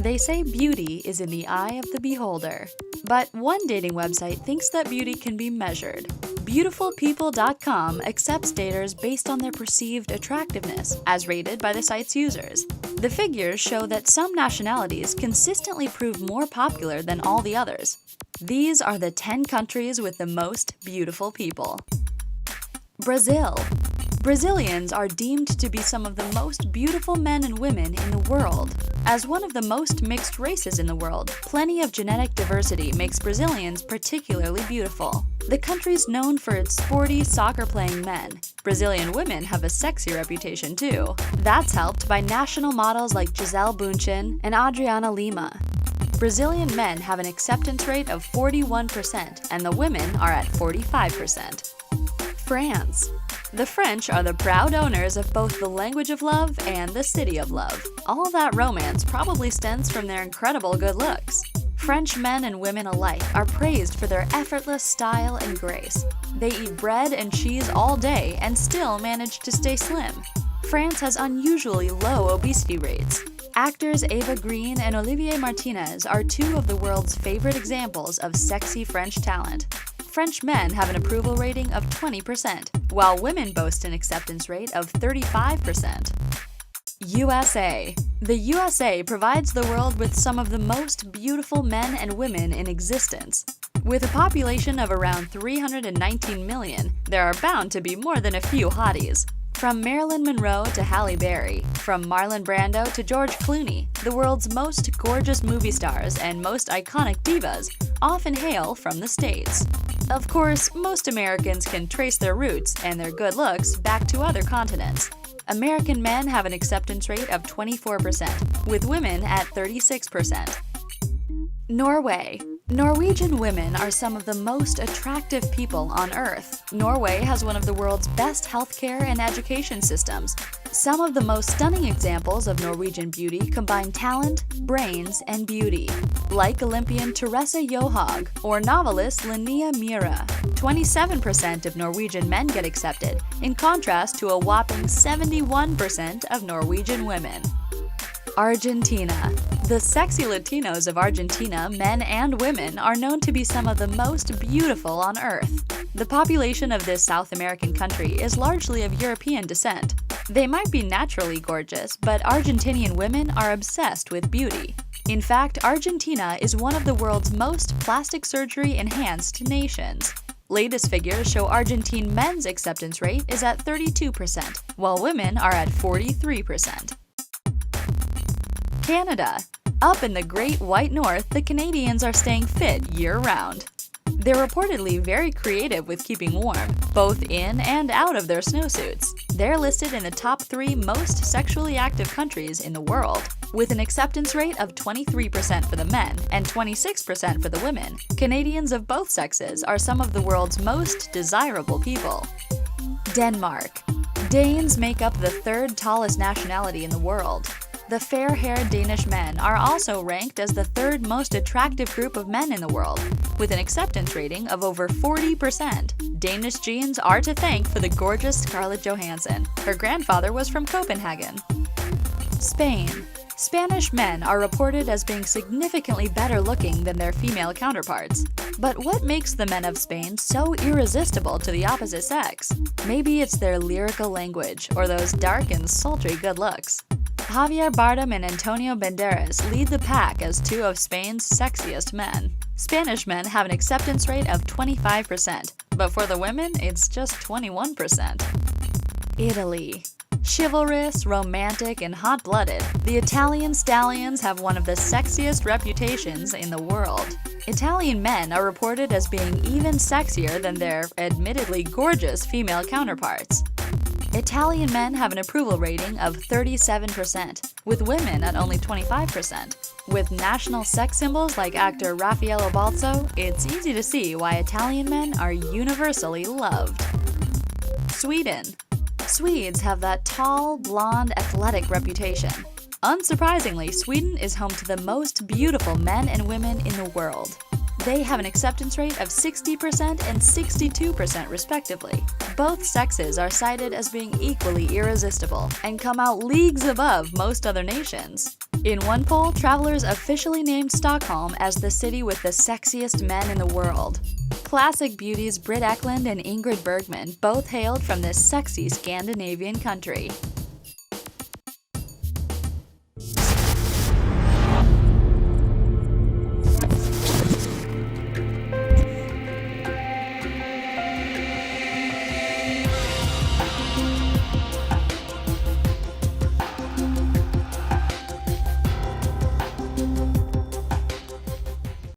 They say beauty is in the eye of the beholder. But one dating website thinks that beauty can be measured. Beautifulpeople.com accepts daters based on their perceived attractiveness, as rated by the site's users. The figures show that some nationalities consistently prove more popular than all the others. These are the 10 countries with the most beautiful people. Brazil. Brazilians are deemed to be some of the most beautiful men and women in the world. As one of the most mixed races in the world, plenty of genetic diversity makes Brazilians particularly beautiful. The country's known for its sporty, soccer-playing men. Brazilian women have a sexy reputation too. That's helped by national models like Gisele Bündchen and Adriana Lima. Brazilian men have an acceptance rate of 41%, and the women are at 45%. France. The French are the proud owners of both the language of love and the city of love. All that romance probably stems from their incredible good looks. French men and women alike are praised for their effortless style and grace. They eat bread and cheese all day and still manage to stay slim. France has unusually low obesity rates. Actors Eva Green and Olivier Martinez are two of the world's favorite examples of sexy French talent. French men have an approval rating of 20%, while women boast an acceptance rate of 35%. USA. The USA provides the world with some of the most beautiful men and women in existence. With a population of around 319 million, there are bound to be more than a few hotties. From Marilyn Monroe to Halle Berry, from Marlon Brando to George Clooney, the world's most gorgeous movie stars and most iconic divas often hail from the States. Of course, most Americans can trace their roots and their good looks back to other continents. American men have an acceptance rate of 24%, with women at 36%. Norway. Norwegian women are some of the most attractive people on Earth. Norway has one of the world's best healthcare and education systems. Some of the most stunning examples of Norwegian beauty combine talent, brains, and beauty, like Olympian Teresa Johaug or novelist Linnea Mira. 27% of Norwegian men get accepted, in contrast to a whopping 71% of Norwegian women. Argentina. The sexy Latinos of Argentina, men and women, are known to be some of the most beautiful on Earth. The population of this South American country is largely of European descent. They might be naturally gorgeous, but Argentinian women are obsessed with beauty. In fact, Argentina is one of the world's most plastic surgery-enhanced nations. Latest figures show Argentine men's acceptance rate is at 32%, while women are at 43%. Canada. Up in the Great White North, the Canadians are staying fit year-round. They're reportedly very creative with keeping warm, both in and out of their snowsuits. They're listed in the top 3 most sexually active countries in the world. With an acceptance rate of 23% for the men and 26% for the women, Canadians of both sexes are some of the world's most desirable people. Denmark. Danes make up the 3rd tallest nationality in the world. The fair-haired Danish men are also ranked as the 3rd most attractive group of men in the world, with an acceptance rating of over 40%. Danish genes are to thank for the gorgeous Scarlett Johansson. Her grandfather was from Copenhagen. Spain. Spanish men are reported as being significantly better looking than their female counterparts. But what makes the men of Spain so irresistible to the opposite sex? Maybe it's their lyrical language or those dark and sultry good looks. Javier Bardem and Antonio Banderas lead the pack as 2 of Spain's sexiest men. Spanish men have an acceptance rate of 25%, but for the women, it's just 21%. Italy. Chivalrous, romantic, and hot-blooded, the Italian stallions have one of the sexiest reputations in the world. Italian men are reported as being even sexier than their admittedly gorgeous female counterparts. Italian men have an approval rating of 37%, with women at only 25%. With national sex symbols like actor Raffaello Balzo, it's easy to see why Italian men are universally loved. Sweden. Swedes have that tall, blonde, athletic reputation. Unsurprisingly, Sweden is home to the most beautiful men and women in the world. They have an acceptance rate of 60% and 62% respectively. Both sexes are cited as being equally irresistible and come out leagues above most other nations. In one poll, travelers officially named Stockholm as the city with the sexiest men in the world. Classic beauties Britt Ekland and Ingrid Bergman both hailed from this sexy Scandinavian country.